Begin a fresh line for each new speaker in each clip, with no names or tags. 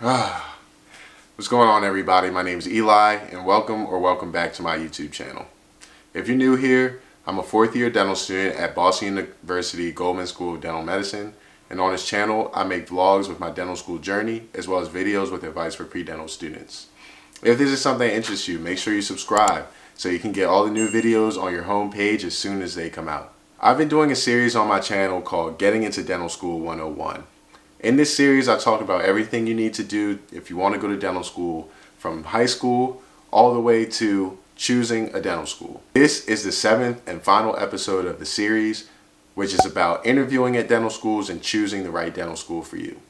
What's going on, everybody? My name is Eli, and welcome back to my YouTube channel. If you're new here, I'm a fourth year dental student at Boston University Goldman School of Dental Medicine, and on this channel I make vlogs with my dental school journey as well as videos with advice for pre-dental students. If this is something that interests you, make sure you subscribe so you can get all the new videos on your home page as soon as they come out. I've been doing a series on my channel called Getting into Dental School 101. In this series, I talk about everything you need to do if you want to go to dental school, from high school all the way to choosing a dental school. This is the 7th and final episode of the series, which is about interviewing at dental schools and choosing the right dental school for you.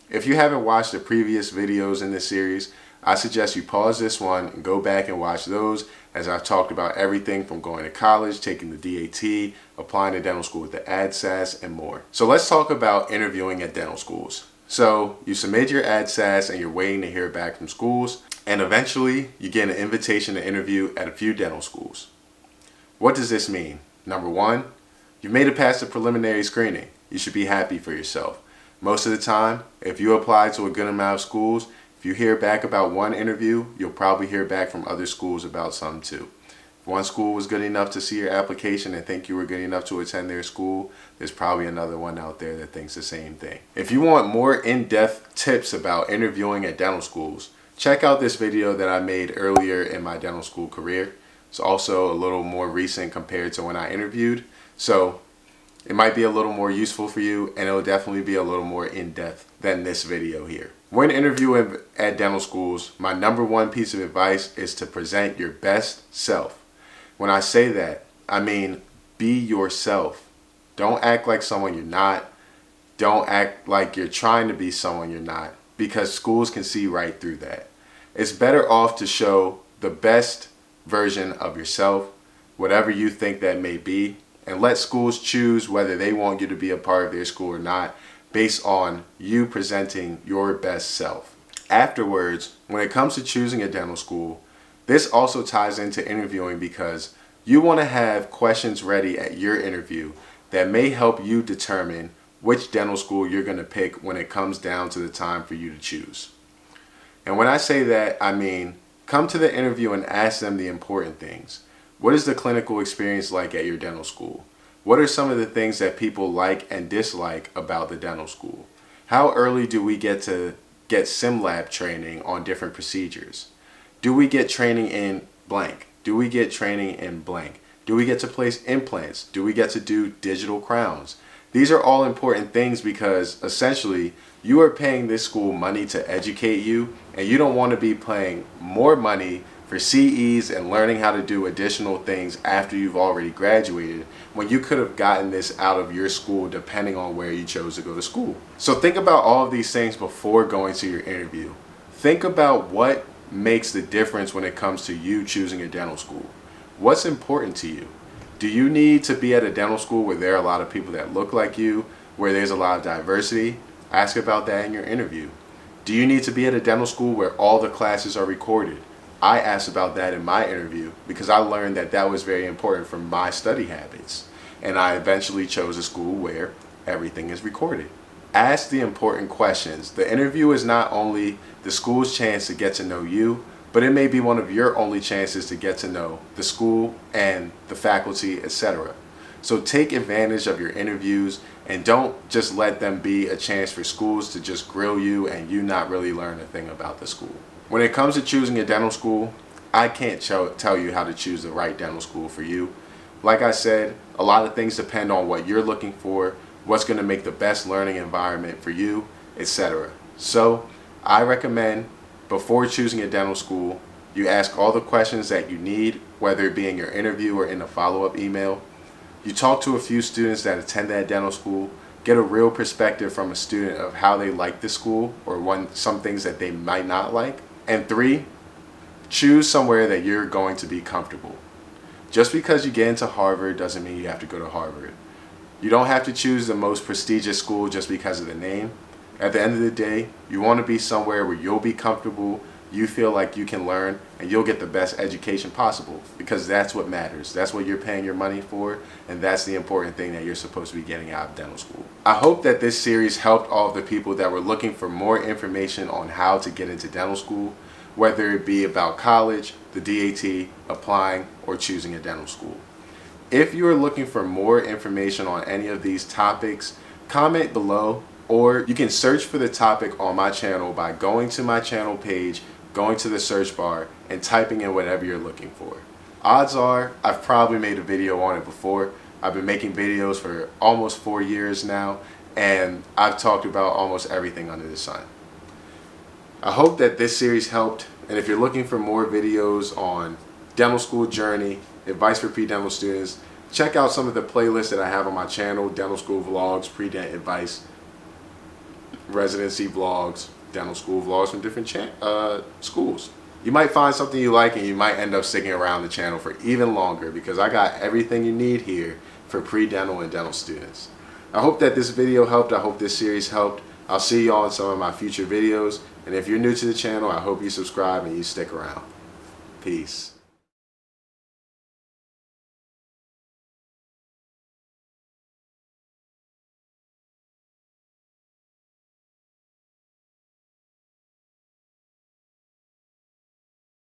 If you haven't watched the previous videos in this series, I suggest you pause this one and go back and watch those, as I've talked about everything from going to college, taking the DAT, applying to dental school with the ADSAS, and more. So let's talk about interviewing at dental schools. So you submit your ADSAS and you're waiting to hear back from schools, and eventually you get an invitation to interview at a few dental schools. What does this mean? Number one, you've made it past the preliminary screening. You should be happy for yourself. Most of the time, if you apply to a good amount of schools, if you hear back about one interview, you'll probably hear back from other schools about some too. If one school was good enough to see your application and think you were good enough to attend their school, there's probably another one out there that thinks the same thing. If you want more in-depth tips about interviewing at dental schools, check out this video that I made earlier in my dental school career. It's also a little more recent compared to when I interviewed, so it might be a little more useful for you, and it'll definitely be a little more in-depth than this video here. When interviewing at dental schools, my number one piece of advice is to present your best self. When I say that, I mean be yourself. Don't act like someone you're not. Don't act like you're trying to be someone you're not, because schools can see right through that. It's better off to show the best version of yourself, whatever you think that may be, and let schools choose whether they want you to be a part of their school or not, based on you presenting your best self. Afterwards, when it comes to choosing a dental school, this also ties into interviewing, because you want to have questions ready at your interview that may help you determine which dental school you're going to pick when it comes down to the time for you to choose. And when I say that, I mean come to the interview and ask them the important things. What is the clinical experience like at your dental school? What are some of the things that people like and dislike about the dental school? How early do we get to get sim lab training on different procedures? Do we get training in blank? Do we get training in blank? Do we get to place implants? Do we get to do digital crowns? These are all important things, because essentially you are paying this school money to educate you, and you don't want to be paying more money for CEs and learning how to do additional things after you've already graduated, when you could have gotten this out of your school depending on where you chose to go to school. So think about all of these things before going to your interview. Think about what makes the difference when it comes to you choosing a dental school. What's important to you? Do you need to be at a dental school where there are a lot of people that look like you, where there's a lot of diversity? Ask about that in your interview. Do you need to be at a dental school where all the classes are recorded? I asked about that in my interview, because I learned that that was very important for my study habits, and I eventually chose a school where everything is recorded. Ask the important questions. The interview is not only the school's chance to get to know you, but it may be one of your only chances to get to know the school and the faculty, etc. So take advantage of your interviews, and don't just let them be a chance for schools to just grill you and you not really learn a thing about the school. When it comes to choosing a dental school, I can't tell you how to choose the right dental school for you. Like I said, a lot of things depend on what you're looking for, what's going to make the best learning environment for you, etc. So I recommend, before choosing a dental school, you ask all the questions that you need, whether it be in your interview or in a follow-up email. You talk to a few students that attend that dental school, get a real perspective from a student of how they like the school, or some things that they might not like. And 3, choose somewhere that you're going to be comfortable. Just because you get into Harvard doesn't mean you have to go to Harvard. You don't have to choose the most prestigious school just because of the name. At the end of the day, you want to be somewhere where you'll be comfortable, you feel like you can learn and you'll get the best education possible, because that's what matters. That's what you're paying your money for, and that's the important thing that you're supposed to be getting out of dental school. I hope that this series helped all of the people that were looking for more information on how to get into dental school, whether it be about college, the DAT, applying, or choosing a dental school. If you are looking for more information on any of these topics, comment below, or you can search for the topic on my channel by going to my channel page, going to the search bar, and typing in whatever you're looking for. Odds are I've probably made a video on it before. I've been making videos for almost 4 years now, and I've talked about almost everything under the sun. I hope that this series helped, and if you're looking for more videos on dental school journey, advice for pre-dental students, check out some of the playlists that I have on my channel: dental school vlogs, pre-dent advice, residency vlogs, dental school vlogs from different schools. You might find something you like, and you might end up sticking around the channel for even longer, because I got everything you need here for pre-dental and dental students. I hope that this video helped. I hope this series helped. I'll see y'all in some of my future videos, and if you're new to the channel, I hope you subscribe and you stick around. Peace.